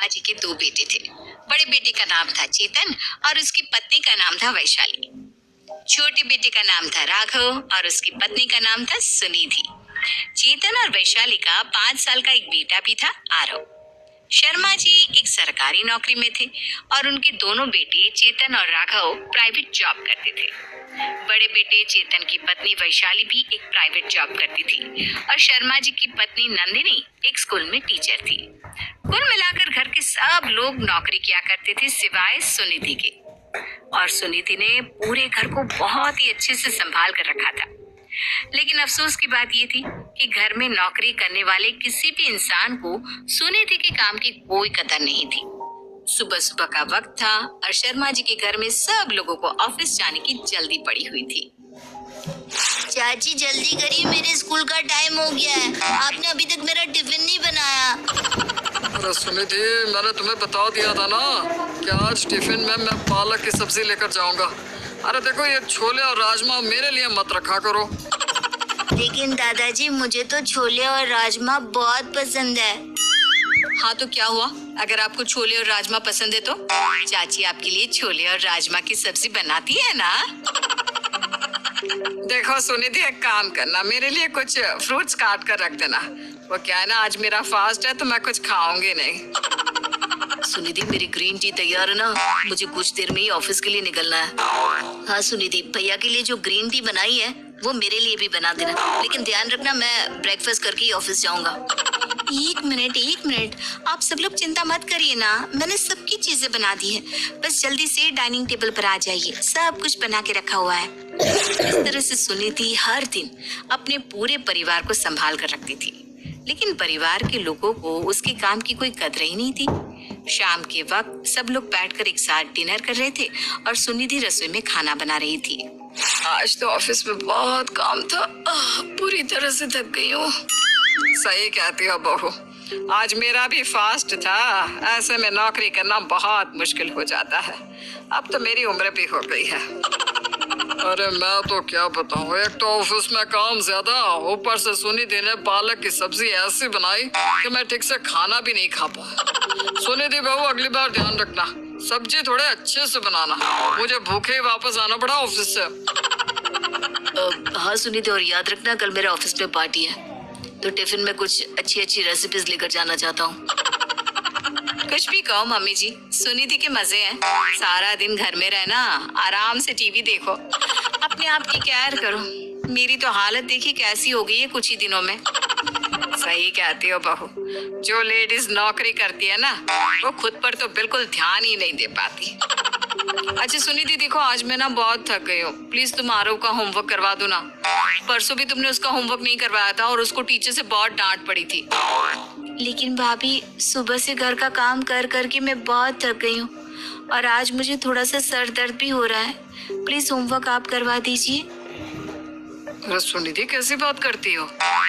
जी के दो बेटे थे। बड़े बेटे का नाम था चेतन और उसकी पत्नी का नाम था वैशाली। छोटे बेटे का नाम था राघव और उसकी पत्नी का नाम था सुनिधि। चेतन और वैशाली का 5 साल का एक बेटा भी था, आरव। शर्मा जी एक सरकारी नौकरी में थे और उनके दोनों बेटे चेतन और राघव प्राइवेट जॉब करते थे। बड़े बेटे चेतन की पत्नी वैशाली भी एक प्राइवेट जॉब करती थी और शर्मा जी की पत्नी नंदिनी एक स्कूल में टीचर थी। कुल मिलाकर घर के सब लोग नौकरी किया करते थे सिवाय सुनिधि के। और सुनिधि ने पूरे घर को बहुत ही अच्छे से संभाल कर रखा था। लेकिन अफसोस की बात ये थी कि घर में नौकरी करने वाले किसी भी इंसान को सुनिधि के काम की कोई कदर नहीं थी। सुबह सुबह का वक्त था और शर्मा जी के घर में सब लोगों को ऑफिस जाने की जल्दी पड़ी हुई थी। चाची जल्दी करिए, मेरे स्कूल का टाइम हो गया है। आपने अभी तक मेरा टिफिन नहीं बनाया। अरे सुनिधि, मैंने तुम्हें बता दिया था ना कि आज टिफिन में मैं पालक की सब्जी लेकर जाऊंगा। अरे देखो, ये छोले और राजमा मेरे लिए मत रखा करो। लेकिन दादाजी, मुझे तो छोले और राजमा बहुत पसंद है। हाँ तो क्या हुआ, अगर आपको छोले और राजमा पसंद है तो चाची आपके लिए छोले और राजमा की सब्जी बनाती है ना। देखो सुनिधि, एक काम करना, मेरे लिए कुछ फ्रूट्स काट कर रख देना। वो क्या है ना, आज मेरा फास्ट है तो मैं कुछ खाऊंगी नहीं। सुनिधि, मेरी ग्रीन टी तैयार है ना? मुझे कुछ देर में ही ऑफिस के लिए निकलना है। हाँ सुनिधि, भैया के लिए जो ग्रीन टी बनाई है वो मेरे लिए भी बना देना। लेकिन ध्यान रखना, मैं ब्रेकफास्ट करके ही ऑफिस जाऊंगा। एक मिनट, आप सब लोग चिंता मत करिए ना, मैंने सबकी चीजें बना दी है। बस जल्दी से डाइनिंग टेबल पर आ जाइए, सब कुछ बना के रखा हुआ है। इस तरह से सुनिधि हर दिन अपने पूरे परिवार को संभाल कर रखती थी। लेकिन परिवार के लोगों को उसके काम की कोई कदर ही नहीं थी। शाम के वक्त सब लोग बैठकर एक साथ डिनर कर रहे थे और सुनिधि रसोई में खाना बना रही थी। आज तो ऑफिस में बहुत काम था, पूरी तरह से थक गई हूँ। सही कहती हो बहू, आज मेरा भी फास्ट था। ऐसे में नौकरी करना बहुत मुश्किल हो जाता है। अब तो मेरी उम्र भी हो गई है। अरे मैं तो क्या बताऊं, एक तो ऑफिस में काम ज्यादा, ऊपर से सुनिधि ने पालक की सब्जी ऐसी बनाई कि मैं ठीक से खाना भी नहीं खा पाया। सुनिधि बहू, अगली बार ध्यान रखना, सब्जी थोड़े अच्छे से बनाना। मुझे भूखे ही वापस आना पड़ा ऑफिस से। हाँ सुनिधि, और याद रखना, कल मेरे ऑफिस में पार्टी है तो टिफिन में कुछ अच्छी रेसिपीज लेकर जाना चाहता हूँ। कुछ भी कहो मम्मी जी, सुनिधि के मजे हैं। सारा दिन घर में रहना, आराम से टीवी देखो, अपने आप की केयर करो। मेरी तो हालत देखी कैसी हो गई है कुछ ही दिनों में। सही कहती हो बहू, जो लेडीज नौकरी करती है ना, वो खुद पर तो बिल्कुल ध्यान ही नहीं दे पाती। अच्छा सुनिधि, देखो आज मैं ना बहुत थक गई हूँ, प्लीज तुम आरव का होमवर्क करवा दो ना। परसों भी तुमने उसका होमवर्क नहीं करवाया था और उसको टीचर से बहुत डांट पड़ी थी। लेकिन भाभी, सुबह से घर का काम कर करके मैं बहुत थक गई हूँ और आज मुझे थोड़ा सा सर दर्द भी हो रहा है। प्लीज होमवर्क आप करवा दीजिए। अरे सुनिधि, कैसी बात करती हो?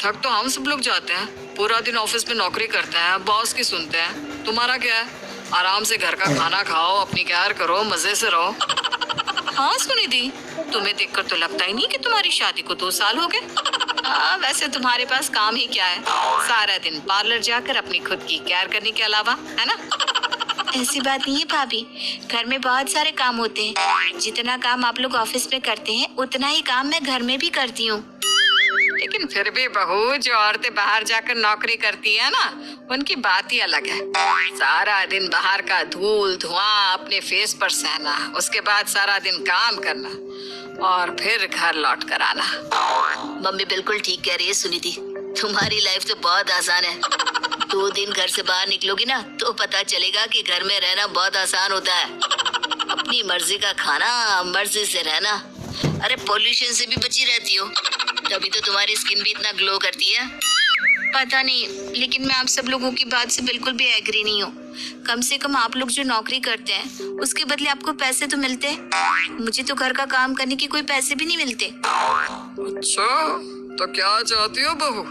थक तो हम सब लोग जाते हैं, पूरा दिन ऑफिस में नौकरी करते हैं, बॉस की सुनते हैं। तुम्हारा क्या है? आराम से घर का खाना खाओ, अपनी केयर करो, मजे से रहो। हाँ सुनिधि, तुम्हें देखकर तो लगता ही नहीं कि तुम्हारी शादी को 2 साल हो गए। हाँ, वैसे तुम्हारे पास काम ही क्या है, सारा दिन पार्लर जाकर अपनी खुद की केयर करने के अलावा, है ना? ऐसी बात नहीं है भाभी, घर में बहुत सारे काम होते हैं। जितना काम आप लोग ऑफिस में करते हैं उतना ही काम मैं घर में भी करती हूँ। लेकिन फिर भी बहू, जो औरतें बाहर जाकर नौकरी करती है ना, उनकी बात ही अलग है। सारा दिन बाहर का धूल धुआं अपने फेस पर सहना, उसके बाद सारा दिन काम करना और फिर घर लौट कर आना। मम्मी बिल्कुल ठीक कह रही है सुनिधि, तुम्हारी लाइफ तो बहुत आसान है। 2 दिन घर से बाहर निकलोगी ना तो पता चलेगा कि घर में रहना बहुत आसान होता है। अपनी मर्जी का खाना, मर्जी से रहना। अरे पॉल्यूशन से भी बची रहती हो, तभी तो तुम्हारी स्किन भी इतना ग्लो करती है। पता नहीं, लेकिन मैं आप सब लोगों की बात से बिल्कुल भी एग्री नहीं हूँ। कम से कम आप लोग जो नौकरी करते हैं उसके बदले आपको पैसे तो मिलते हैं। मुझे तो घर का काम करने के कोई पैसे भी नहीं मिलते। अच्छा, तो क्या चाहती हो बहू,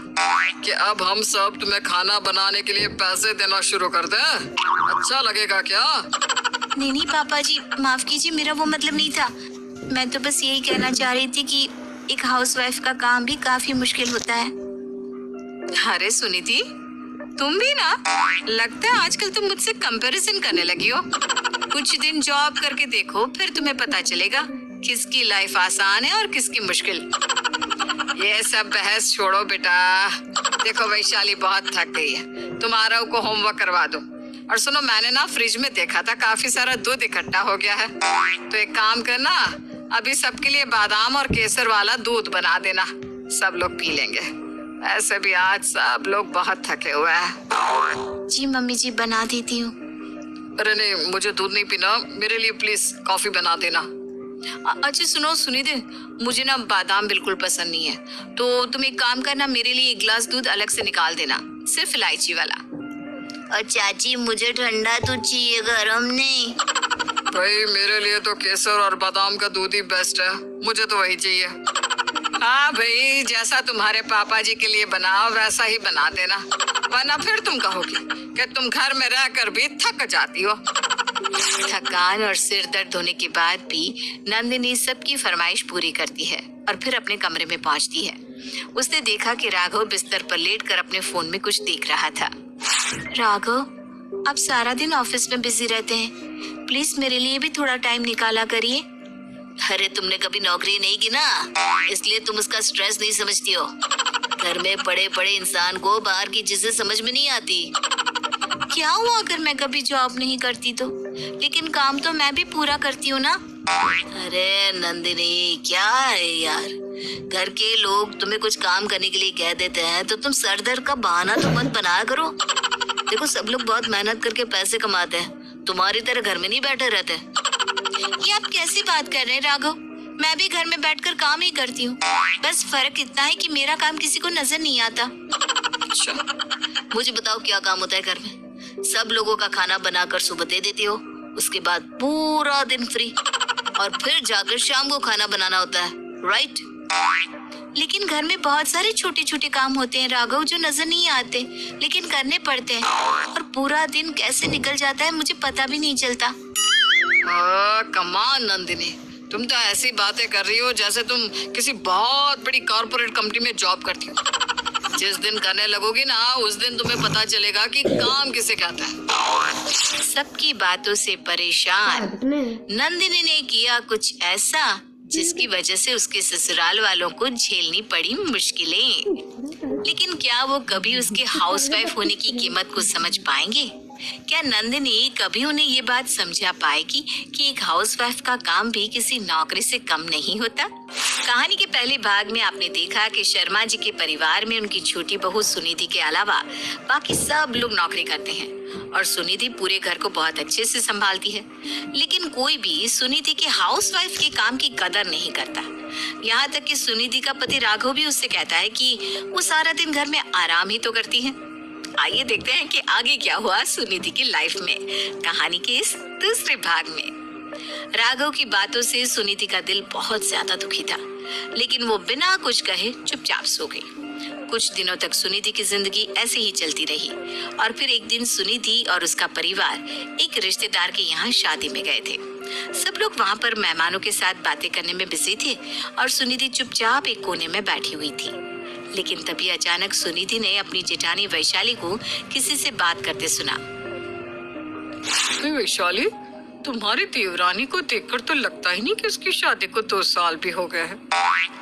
कि अब हम सब तुम्हें खाना बनाने के लिए पैसे देना शुरू कर दें? अच्छा लगेगा क्या? नहीं पापा जी, माफ कीजिए, मेरा वो मतलब नहीं था। मैं तो बस यही कहना चाह रही थी कि एक हाउसवाइफ का काम भी काफी मुश्किल होता है। अरे सुनिधि, तुम भी ना, लगता है आजकल तुम मुझसे कंपैरिजन करने लगी हो। कुछ दिन जॉब करके देखो, फिर तुम्हें पता चलेगा किसकी लाइफ आसान है और किसकी मुश्किल। ये सब बहस छोड़ो बेटा। देखो वैशाली बहुत थक गई है, तुम आरव को होमवर्क करवा दो। और सुनो, मैंने ना फ्रिज में देखा था काफी सारा दूध इकट्ठा हो गया है, तो एक काम करना, अभी सबके लिए बादाम और केसर वाला दूध बना देना, सब लोग पी लेंगे। ऐसे भी आज सब लोग बहुत थके हुए हैं। जी मम्मी जी, बना देती हूँ। अरे नहीं, मुझे दूध नहीं पीना, मेरे लिए प्लीज कॉफी बना देना। अच्छा सुनो सुनिधि, मुझे ना बादाम बिल्कुल पसंद नहीं है, तो तुम एक काम करना, मेरे लिए एक गिलास दूध अलग से निकाल देना, सिर्फ इलायची वाला। और चाची, मुझे ठंडा दूध चाहिए, गरम नहीं। भाई मेरे लिए तो केसर और बादाम का दूध ही बेस्ट है, मुझे तो वही चाहिए। हाँ भाई, जैसा तुम्हारे पापा जी के लिए बनाओ वैसा ही बना देना, वरना फिर तुम कहोगी कि तुम घर में रहकर भी थक जाती हो। थकान और सिर दर्द होने के बाद भी नंदिनी सबकी फरमाइश पूरी करती है और फिर अपने कमरे में पहुंचती है। उसने देखा कि राघव बिस्तर पर लेटकर अपने फोन में कुछ देख रहा था। राघव, आप सारा दिन ऑफिस में बिजी रहते हैं, प्लीज मेरे लिए भी थोड़ा टाइम निकाला करिए। अरे तुमने कभी नौकरी नहीं की ना, इसलिए तुम उसका स्ट्रेस नहीं समझती हो। घर में पड़े पड़े इंसान को बाहर की चीजें समझ में नहीं आती। क्या हुआ अगर मैं कभी जॉब नहीं करती तो? लेकिन काम तो मैं भी पूरा करती हूँ ना। अरे नंदिनी, क्या है यार, घर के लोग तुम्हें कुछ काम करने के लिए कह देते हैं तो तुम सर दर्द का बहाना तो मत बनाया करो। देखो, सब लोग बहुत मेहनत करके पैसे कमाते हैं, तुम्हारी तरह घर में नहीं बैठे रहते। ये आप कैसी बात कर रहे हैं राघव? मैं भी घर में बैठकर काम ही करती हूँ, बस फर्क इतना है कि मेरा काम किसी को नजर नहीं आता। अच्छा, मुझे बताओ क्या काम होता है घर में? सब लोगों का खाना बनाकर सुबह दे देती हो, उसके बाद पूरा दिन फ्री, और फिर जाकर शाम को खाना बनाना होता है, राइट? लेकिन घर में बहुत सारे छोटे छोटे काम होते हैं राघव, जो नजर नहीं आते लेकिन करने पड़ते हैं, और पूरा दिन कैसे निकल जाता है मुझे पता भी नहीं चलता। कमान नंदिनी, तुम तो ऐसी बातें कर रही हो जैसे तुम किसी बहुत बड़ी कॉर्पोरेट कंपनी में जॉब करती हो। जिस दिन करने लगोगी ना, उस दिन तुम्हें पता चलेगा कि काम किसे कहता है। सबकी बातों से परेशान नंदिनी ने किया कुछ ऐसा जिसकी वजह से उसके ससुराल वालों को झेलनी पड़ी मुश्किलें। लेकिन क्या वो कभी उसके हाउसवाइफ होने की कीमत को समझ पाएंगे? क्या नंदिनी कभी उन्हें ये बात समझा पाएगी कि एक हाउसवाइफ का काम भी किसी नौकरी से कम नहीं होता? कहानी के पहले भाग में आपने देखा कि शर्मा जी के परिवार में उनकी छोटी बहू सुनिधि के अलावा बाकी सब लोग नौकरी करते हैं और सुनिधि पूरे घर को बहुत अच्छे से संभालती है। लेकिन कोई भी सुनिधि के हाउसवाइफ के काम की कदर नहीं करता। यहाँ तक कि सुनिधि का पति राघव भी उससे कहता है कि वो सारा दिन घर में आराम ही तो करती है। आइए देखते हैं कि आगे क्या हुआ सुनिधि की लाइफ में, कहानी के इस दूसरे भाग में। राघव की बातों से सुनिधि का दिल बहुत ज्यादा दुखी था, लेकिन वो बिना कुछ कहे चुपचाप सो गई। कुछ दिनों तक सुनिधि की जिंदगी ऐसे ही चलती रही और फिर एक दिन सुनिधि और उसका परिवार एक रिश्तेदार के यहाँ शादी में गए थे। सब लोग वहाँ पर मेहमानों के साथ बातें करने में बिजी थे और सुनिधि चुपचाप एक कोने में बैठी हुई थी। लेकिन तभी अचानक सुनिधि ने अपनी जेठानी वैशाली को किसी से बात करते सुना। वैशाली, तुम्हारी देवरानी को देखकर तो लगता ही नहीं कि उसकी शादी को 2 साल भी हो गए हैं।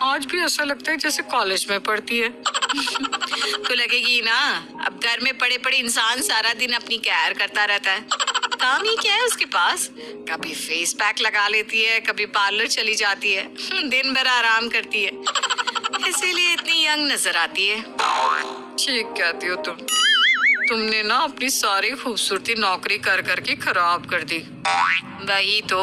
आज भी ऐसा लगता है जैसे कॉलेज में पढ़ती है। तो लगेगी ना, अब घर में पड़े पड़े इंसान सारा दिन अपनी केयर करता रहता है, काम ही क्या है उसके पास। कभी फेस पैक लगा लेती है, कभी पार्लर चली जाती है, दिन भर आराम करती है, इसीलिए इतनी यंग नजर आती है। ठीक कहती हो तुमने ना अपनी सारी खूबसूरती नौकरी कर करके खराब कर दी। वही तो,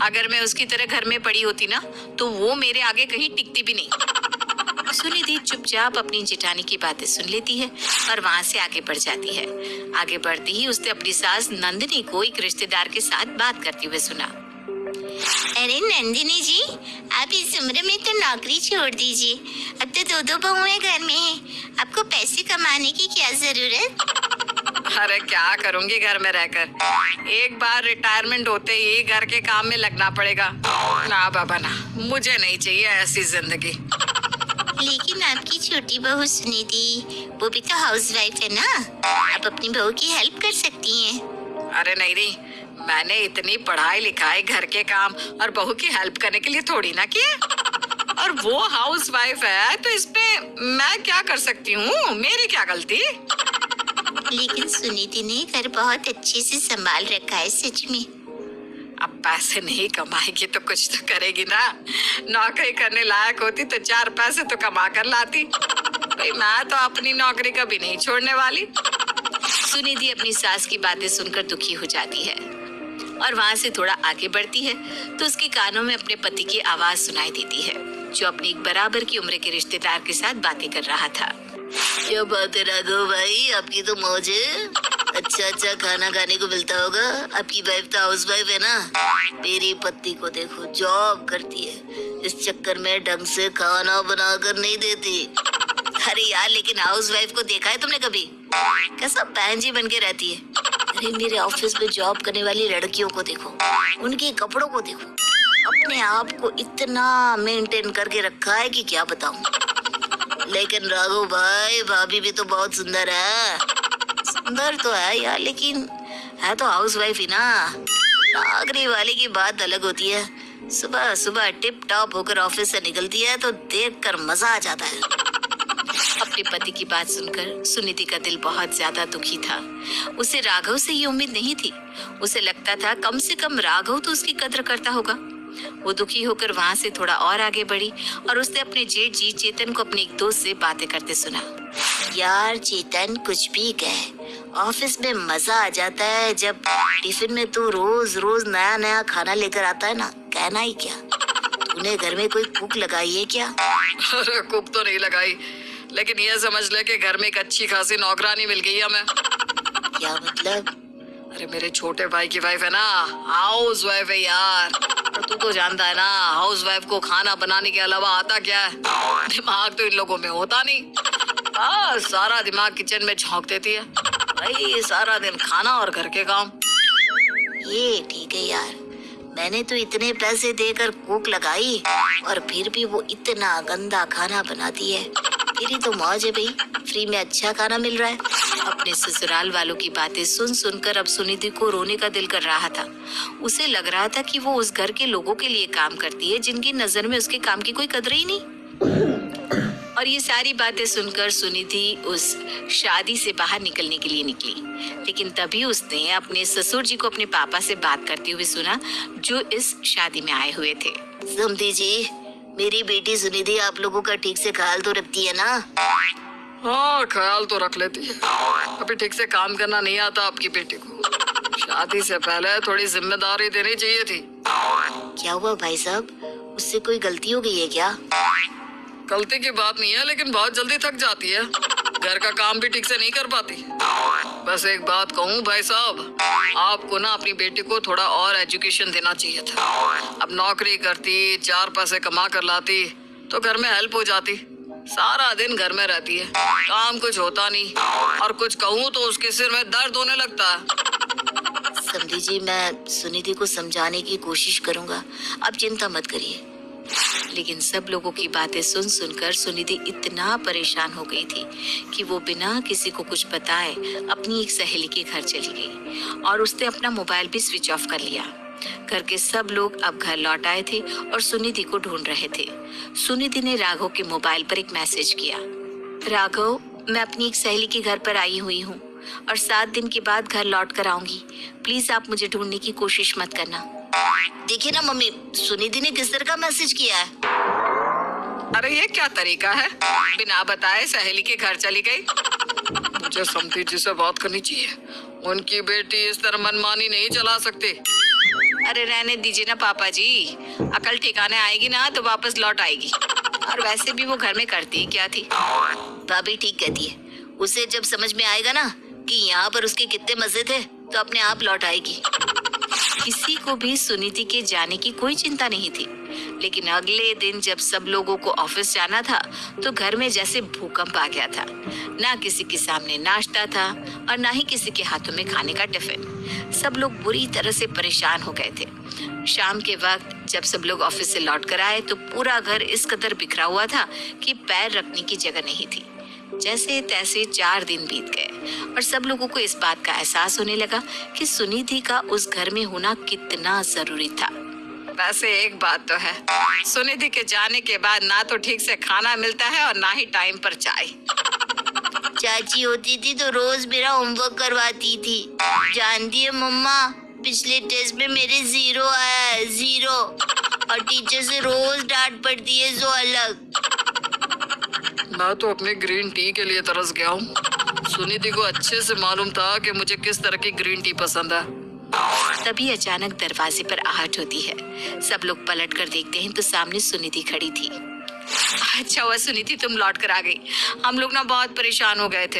अगर मैं उसकी तरह घर में पड़ी होती ना तो वो मेरे आगे कहीं टिकती भी नहीं। सुनिधि चुपचाप अपनी जेठानी की बातें सुन लेती है और वहाँ से आगे बढ़ जाती है। आगे बढ़ती ही उसने अपनी सास नंदिनी को एक रिश्तेदार के साथ बात करते हुए सुना। अरे नंदिनी जी, आप इस उम्र में तो नौकरी छोड़ दीजिए, अब तो 2 बहुएं घर में हैं, आपको पैसे कमाने की क्या जरूरत? अरे क्या करूंगी घर में रहकर, एक बार रिटायरमेंट होते ही घर के काम में लगना पड़ेगा। ना बाबा ना, मुझे नहीं चाहिए ऐसी जिंदगी। लेकिन आपकी छोटी बहू सुनिधि, वो भी तो हाउसवाइफ है ना, आप अपनी बहू की हेल्प कर सकती हैं। अरे नहीं नहीं, मैंने इतनी पढ़ाई लिखाई घर के काम और बहू की हेल्प करने के लिए थोड़ी ना किया। और वो हाउसवाइफ है तो इसमें मैं क्या कर सकती हूँ, मेरी क्या गलती। लेकिन सुनिधि ने घर बहुत अच्छे से संभाल रखा है सच में। अब पैसे नहीं कमाएगी तो कुछ तो करेगी ना। नौकरी करने लायक होती तो 4 पैसे तो कमा कर लाती। भाई मैं तो अपनी नौकरी कभी नहीं छोड़ने वाली। सुनिधि अपनी सास की बातें सुनकर दुखी हो जाती है और वहाँ से थोड़ा आगे बढ़ती है तो उसके कानों में अपने पति की आवाज सुनाई देती है, जो अपनी एक बराबर की उम्र के रिश्तेदार के साथ बातें कर रहा था। क्या बात है राघव भाई, आपकी तो मौज है। अच्छा खाना खाने को मिलता होगा। आपकी वाइफ तो हाउस वाइफ है ना। मेरी पत्नी को देखो, जॉब करती है, इस चक्कर में ढंग से खाना बनाकर नहीं देती। अरे यार, लेकिन हाउस वाइफ को देखा है तुमने कभी? कैसा बहन जी बन के रहती है। अरे मेरे ऑफिस में जॉब करने वाली लड़कियों को देखो, उनके कपड़ों को देखो, अपने आप को इतना मेंटेन करके रखा है कि क्या बताऊं। लेकिन राघव भाई, भाभी भी तो बहुत सुंदर है। सुंदर तो है यार, लेकिन है तो हाउस वाइफ ही ना। नौकरी वाले की बात अलग होती है। सुबह सुबह टिप टॉप होकर ऑफिस से निकलती है तो देखकर मजा आ जाता है। अपने पति की बात सुनकर सुनिधि का दिल बहुत ज्यादा दुखी था। उसे राघव से ये उम्मीद नहीं थी। उसे लगता था कम से कम राघव तो उसकी कद्र करता होगा। वो दुखी होकर वहाँ से थोड़ा और आगे बढ़ी और उसने अपने जेठ जी चेतन को अपने एक दोस्त से बातें करते सुना। यार चेतन, कुछ भी कह, ऑफिस में मजा आ जाता है जब टिफिन में तू रोज रोज नया नया खाना लेकर आता है ना। कहना ही क्या, तूने घर में कोई कुक लगाई है क्या? अरे कुक तो नहीं लगाई, लेकिन ये समझ ले कि घर में एक अच्छी खासी नौकरानी मिल गई है हमें। क्या मतलब? अरे मेरे छोटे भाई की वाइफ है ना, हाउस वाइफ है यार। और तू तो जानता है ना, हाउस वाइफ को खाना बनाने के अलावा आता क्या है? दिमाग तो इन लोगों में होता नहीं। सारा दिमाग किचन में झोंक देती है। भाई सारा दिन खाना और घर के काम। ये ठीक है यार, मैंने तो इतने पैसे देकर कुक लगाई और फिर भी वो इतना गंदा खाना बनाती है। तेरी तो मौज है भाई, फ्री में अच्छा खाना मिल रहा है। अपने ससुराल वालों की बातें सुन सुनकर अब सुनिधि को रोने का दिल कर रहा था। उसे लग रहा था कि वो उस घर के लोगों के लिए काम करती है जिनकी नजर में उसके काम की कोई कदर ही नहीं। और ये सारी बातें सुनकर सुनिधि उस शादी से बाहर निकलने के लिए निकली, लेकिन तभी उसने अपने ससुर जी को अपने पापा से बात करते हुए सुना, जो इस शादी में आए हुए थे। समधी जी, मेरी बेटी सुनिधि आप लोगों का ठीक से ख्याल तो रखती है ना? हाँ, ख्याल तो रख लेती है। अभी ठीक से काम करना नहीं आता आपकी बेटी को। शादी से पहले थोड़ी जिम्मेदारी देनी चाहिए थी। क्या हुआ भाई साहब, उससे कोई गलती हो गई है क्या? गलती की बात नहीं है, लेकिन बहुत जल्दी थक जाती है। घर का काम भी ठीक से नहीं कर पाती। बस एक बात कहूँ भाई साहब, आपको ना अपनी बेटी को थोड़ा और एजुकेशन देना चाहिए था। अब नौकरी करती, 4 पैसे कमा कर लाती तो घर में हेल्प हो जाती। सारा दिन घर में रहती है, काम कुछ होता नहीं, और कुछ कहूँ तो उसके सिर में दर्द होने लगता है। समधी जी, मैं सुनिधि को समझाने की कोशिश करूंगा, आप चिंता मत करिए। लेकिन सब लोगों की बातें सुन सुनकर सुनिधि इतना परेशान हो गई थी कि वो बिना किसी को कुछ बताए अपनी एक सहेली के घर चली गई और उसने अपना मोबाइल भी स्विच ऑफ कर लिया। घर के सब लोग अब घर लौट आए थे और सुनिधि को ढूंढ रहे थे। सुनिधि ने राघव के मोबाइल पर एक मैसेज किया। राघव, मैं अपनी एक सहेली के घर पर आई हुई हूँ और 7 दिन के बाद घर लौट कर आऊंगी। प्लीज आप मुझे ढूंढने की कोशिश मत करना। देखिए ना मम्मी, सुनिधि ने किस तरह का मैसेज किया है। अरे ये क्या तरीका है, बिना बताए सहेली के घर चली गई। मुझे समधी जी से बात करनी चाहिए। उनकी बेटी इस तरह मनमानी नहीं चला सकती। अरे रहने दीजिए ना पापा जी, अकल ठिकाने आएगी ना तो वापस लौट आएगी। और वैसे भी वो घर में करती क्या थी? भाभी ठीक कहती है, उसे जब समझ में आएगा ना कि यहाँ पर उसके कितने मजे थे तो अपने आप लौट आएगी। किसी को भी सुनिधि के जाने की कोई चिंता नहीं थी, लेकिन अगले दिन जब सब लोगों को ऑफिस जाना था तो घर में जैसे भूकंप आ गया था। ना किसी के सामने नाश्ता था और ना ही किसी के हाथों में खाने का टिफिन। सब लोग बुरी तरह से परेशान हो गए थे। शाम के वक्त जब सब लोग ऑफिस से लौट कर आए तो पूरा घर इस कदर बिखरा हुआ था कि पैर रखने की जगह नहीं थी। जैसे तैसे 4 दिन बीत गए और सब लोगों को इस बात का एहसास होने लगा कि सुनिधि का उस घर में होना कितना जरूरी था। वैसे एक बात तो है, सुनिधि के जाने के बाद ना तो ठीक से खाना मिलता है और ना ही टाइम पर चाय। चाची होती थी तो रोज मेरा होमवर्क करवाती थी। जानती है मम्मा, पिछले टेस्ट में मेरे 0 आया है, 0। और टीचर से रोज डांट पड़ती है जो अलग। मैं तो अपनी ग्रीन टी के लिए तरस गया हूँ। सुनिधि को अच्छे से मालूम था कि मुझे किस तरह की ग्रीन टी पसंद है। तभी अचानक दरवाजे पर आहट होती है। सब लोग पलट कर देखते हैं तो सामने सुनिधि खड़ी थी। अच्छा हुआ सुनिधि, तुम लौट कर आ गई। हम लोग ना बहुत परेशान हो गए थे।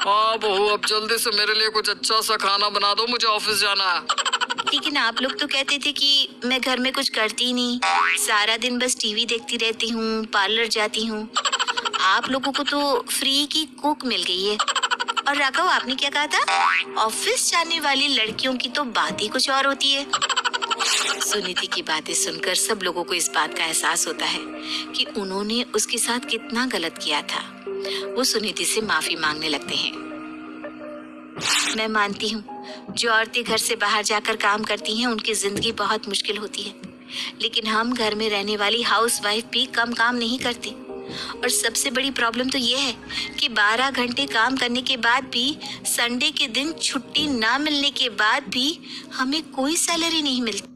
हाँ बहू, अब जल्दी से मेरे लिए कुछ अच्छा सा खाना बना दो, मुझे ऑफिस जाना है। लेकिन आप लोग तो कहते थे कि मैं घर में कुछ करती ही नहीं, सारा दिन बस टीवी देखती रहती हूँ, पार्लर जाती हूँ। आप लोगों को तो फ्री की कुक मिल गई है। और राघव, आपने क्या कहा था? ऑफिस जाने वाली लड़कियों की तो बात ही कुछ और होती है। सुनीति की बातें सुनकर सब लोगों को इस बात का एहसास होता है कि उन्होंने उसके साथ कितना गलत किया था। वो सुनीति से माफी मांगने लगते हैं। मैं मानती हूँ, जो औरतें घर से बाहर जाकर काम करती हैं उनकी जिंदगी बहुत मुश्किल होती है, लेकिन हम घर में रहने वाली हाउसवाइफ भी कम काम नहीं करती। और सबसे बड़ी प्रॉब्लम तो ये है कि 12 घंटे काम करने के बाद भी, संडे के दिन छुट्टी ना मिलने के बाद भी हमें कोई सैलरी नहीं मिलती।